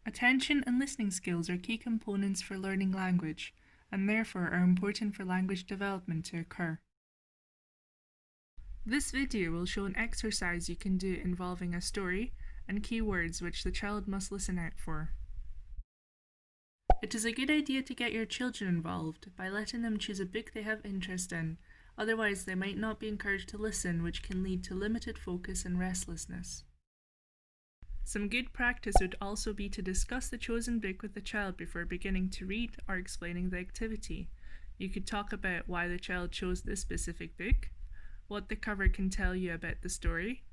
Attention and listening skills are key components for learning language, and therefore are important for language development to occur. This video will show an exercise you can do involving a story and keywords which the child must listen out for. It is a good idea to get your children involved by letting them choose a book they have interest in, otherwise they might not be encouraged to listen, which can lead to limited focus and restlessness. Some good practice would also be to discuss the chosen book with the child before beginning to read or explaining the activity. You could talk about why the child chose this specific book, what the cover can tell you about the story,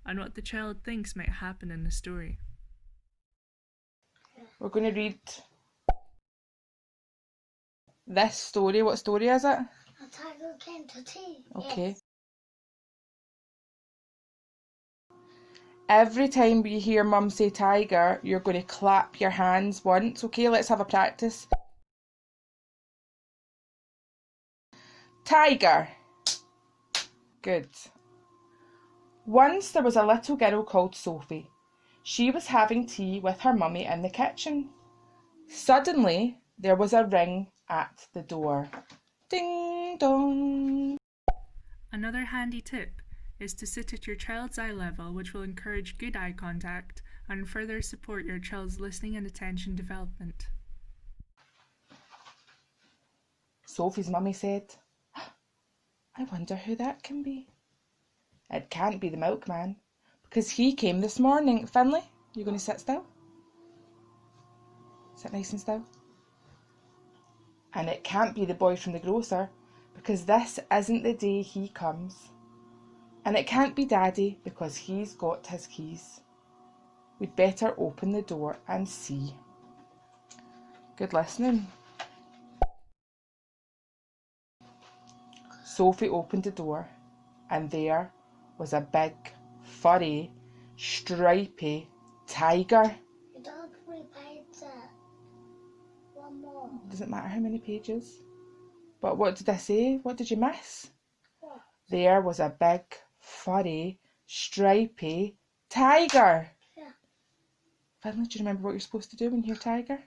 and what the child thinks might happen in the story. We're going to read this story. What story is it? A tiger came to tea. Okay. Yes. Every time you hear Mum say tiger, you're going to clap your hands once. Okay, let's have a practice. Tiger. Good. Once there was a little girl called Sophie. She was having tea with her mummy in the kitchen. Suddenly, there was a ring at the door. Ding dong. Another handy tip is to sit at your child's eye level, which will encourage good eye contact and further support your child's listening and attention development. Sophie's mummy said, I wonder who that can be. It can't be the milkman, because he came this morning. Finley, you going to sit still? Sit nice and still. And it can't be the boy from the grocer, because this isn't the day he comes. And it can't be Daddy, because he's got his keys. We'd better open the door and see. Good listening. Sophie opened the door, and there was a big, furry, stripy tiger. You don't repeat that. One more. Doesn't matter how many pages. But what did I say? What did you miss? What? There was a big, furry, stripy tiger. Yeah. Finally, do you remember what you're supposed to do when you hear tiger?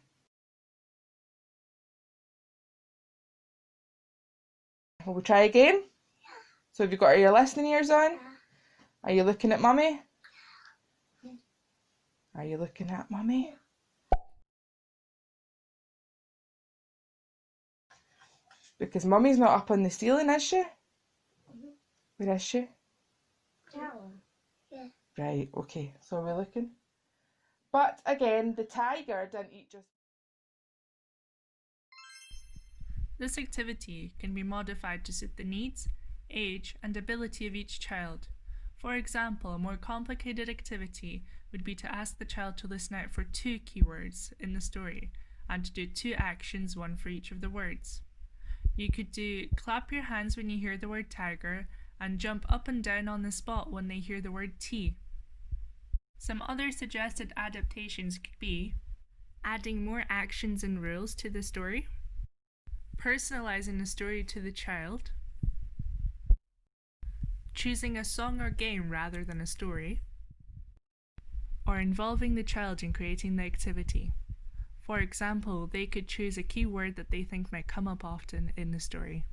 Will we try again? Yeah. So have you got your listening ears on? Yeah. Are you looking at Mummy? Yeah. Are you looking at Mummy? Because Mummy's not up on the ceiling, is she? Mm-hmm. Where is she? That one. Yeah. Right, okay, so are we looking? But again, the tiger didn't eat just... This activity can be modified to suit the needs, age, and ability of each child. For example, a more complicated activity would be to ask the child to listen out for 2 keywords in the story and to do 2 actions, one for each of the words. You could do clap your hands when you hear the word tiger and jump up and down on the spot when they hear the word tea. Some other suggested adaptations could be adding more actions and rules to the story, personalizing the story to the child, choosing a song or game rather than a story, or involving the child in creating the activity. For example, they could choose a key word that they think might come up often in the story.